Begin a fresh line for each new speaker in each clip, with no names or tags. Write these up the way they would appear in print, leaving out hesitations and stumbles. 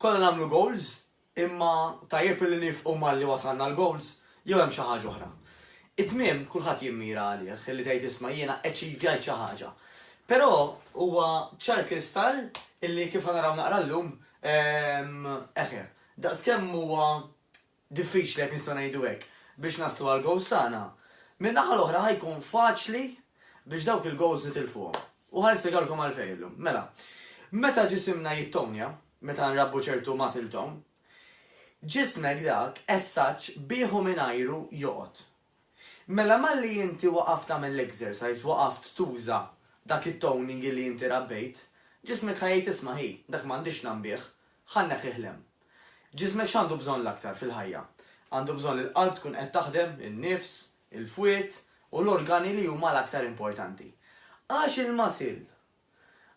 kollha nagħmlu goals, imma tajjeb li nifqu malli wasalna l-goals, jew hemm xi ħaġa oħra. It-tmiem kulħadd jimmira għalih li tgħid isma' jiena achievjajt xi ħaġa. Però huwa ċar kristall illi kif naraw naqra llum daqskemm huwa diffiċli jekk nistgħu ngħidu hekk biex naslu għal goals tagħna. Min-naħa l-oħra ħajkun faċli biex dawk il-goals nitilfuhom. U ħanispjegalkom għalfejn illum. Mela, meta ġisimna jittonja, meta nrabbu ċertu muscle tone, ġismek dak essaċ bieħu mingħajru joqgħod. Mela malli inti waqaft tagħmel l-exercise, waqaft tuża dak it-toning li inti rabbejt, ġismek ħajjejt isma' ħi, dak m'għandix nambieħ, ħannek iħlem. Ġismek x'għandu bżonn l-aktar fil-ħajja? Għandu bżonn li l-qalb tkun qed taħdem, in-nifs, il-fwiet u l-organi li huma l-aktar importanti. Għax il-masil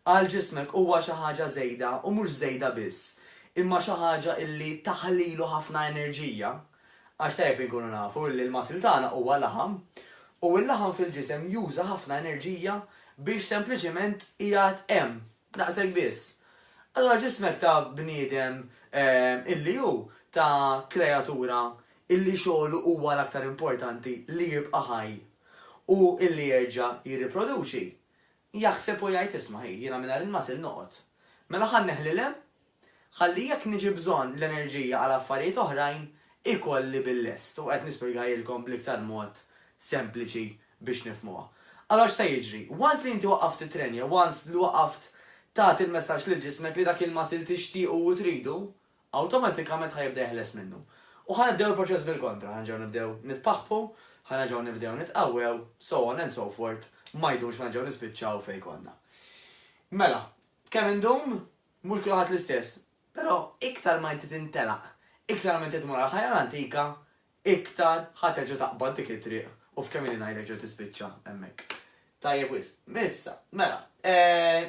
għal ġismek huwa xi ħaġa żejda u mhux żejda biss, imma xi ħaġa illi taħlilu ħafna enerġija, għax tajjeb inkunu nafu li l-masil tagħna huwa laħam, u l-laħam fil-ġisem juża ħafna enerġija biex sempliċement qiegħed hemm daqshekk biss. Allura ġismek ta' bniedem illi hu ta' kreatura illi xogħlu huwa l-aktar importanti li jibqa' ħaj u illi jerġa' jirriproduċi. Jaħseb u jgħid isma' jiena mingħajr il-masil noqgħod. Mela ħanneħlilhem, ħalli jekk niġi bżonn l-enerġija għal affarijiet oħrajn ikolli bil-lest u qed nispjegajilkom bl-iktar mod sempliċi biex nifhmuha. Allora x'ta jiġri? Once li inti waqaft titrenja, once li waqaft tagħti il-messaġġ lil ġismek li dak il-masil tixtiequ u tridu, awtomatikament ħajibda jeħles minnu. U ħanibdew il-proċess bil-kontra, ħanġew nibdew nitpaħħu, ħanġew nibdew nitqawwew, so on and so forth, ma jdux ħanġew nispiċċaw fejn konna. Mela, kemm indum mhux kulħadd l-istess, però iktar ma inti tintelaq, iktar ma inti tmur għal ħajja antika, iktar ħaterġa' taqbad dik it-triq u f'kemm ili ngħidlek ġew tispiċċa hemmhekk. Tajjeb wisq, missa, mela,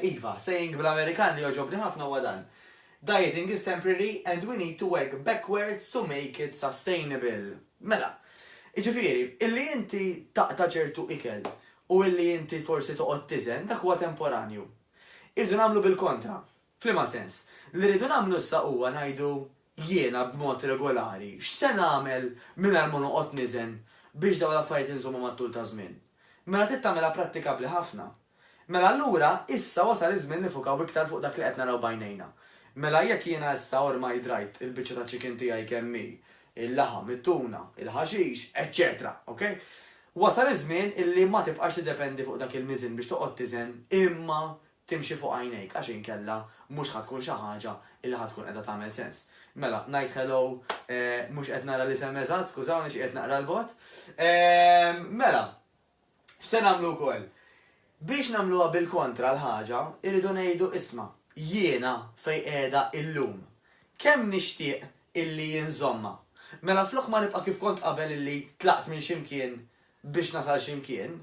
iva, saying bl-Amerikan li joġobni ħafna huwa dan. Dieting is temporary and we need to work backwards to make it sustainable. Mela, iġifieri, illi inti taqta' ċertu ikel u illi inti forsi toqgħod tiżen dak huwa temporanju. Irridu nagħmlu bil-kontra. F'liema sens, li rridu nagħmlu issa huwa ngħidu jiena b'mod regolari x'se nagħmel mingħajr ma noqgħod niżen biex dawn l-affarijiet inżommu mat-tul ta' żmien. Mela trid tagħmilha prattikabbli ħafna. Mela allura issa wasal iż-żmien nifukaw iktar fuq dak li qed naraw bajnejna. Mela jekk jiena issa ormai drajt il-biċċa ta' chicken tiegħi kemm hi, il-laħam, it-tuna, il-ħaxix, etc. Okay? Wasal iż-żmien illi ma tibqax tiddependi fuq dak il-miżin biex toqgħod tiżen imma timxi fuq għajnejk għax inkella mhux ħadkun xi ħaġa illi ħadkun qiegħda tagħmel sens. Mela, ngħid hello, mhux qed nara l-isem eżatt, skużawni xi qed naqra l-bot. Mela, x'se nagħmlu wkoll? Biex nagħmluha bil-kontra l-ħaġa, irridu ngħidu isma' jiena fejn qiegħda illum. Kemm nixtieq illi jinżomma. Mela flok ma nibqa' kif kont qabel illi tlaqt minn x'imkien biex nasal x'imkien,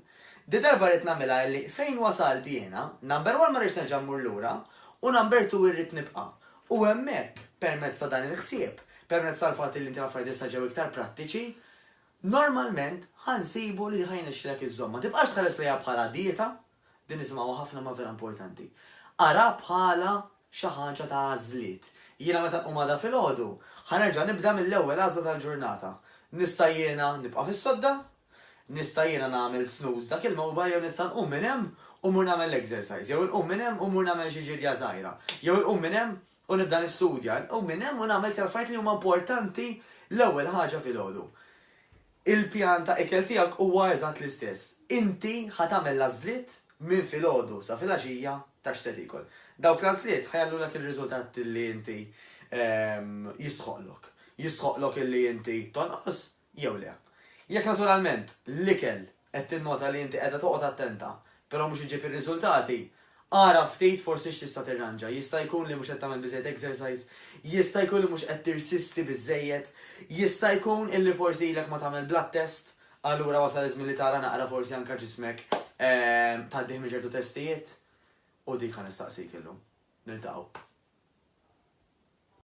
di darba rrid nagħmilha illi fejn wasalt jiena, number 1 ma rridx nerġa' mmur lura u number 2 irrid nibqa'. U hemmhekk permezz ta' dan il-ħsieb, permezz tal-fatt li inti l-affarijiet issa ġew iktar prattiċi, normalment ħansibu li ħajnexxilek iż-żomma. Tibqax tħares lejha bħala dieta, din nisimgħu ħafna ma vera importanti. Ara bħala xi ħaġa ta' għażliet. Jiena meta nqum għada filgħodu, ħanerġa' nibda mill-ewwel għażla tal-ġurnata. Nista' jiena nibqa' fis-sodda, nista' jiena nagħmel snooze dak il-mowbajl jew nista' nqum minn hemm u mur nagħmel l-exercise, jew inqum minn hemm u mur nagħmel xi ġirja żgħira, jew inqum minn hemm u nibda nistudja, nqum minn hemm u nagħmel affarijiet li huma importanti l-ewwel ħaġa filgħodu. Il-pjan ta' ikel tiegħek huwa eżatt l-istess. Inti ħatamel l-għażliet minn filgħodu sa filgħaxija ta' x'se tikol. Dawk l-għażliet ħajallulek ir-riżultat li inti jistħoqlok. Jistħoqlok illi inti tonqos jew le. Jekk naturalment l-ikel qed tinnota li inti qiegħda toqgħod attenta, però mhux iġib ir-riżultati, ara ftit forsi x'tista' tirranġa. Jista' jkun li mhux qed tagħmel biżejjed exercise, jista' jkun li mhux qed tirsisti biżejjed, jista' jkun illi forsi ilek ma tagħmel blood test, allura wasal iż-żmien li tara naqra forsi anke ġismek tgħaddih minn ċertu testijiet u dik ħanistaqsik illum. Niltaqgħu.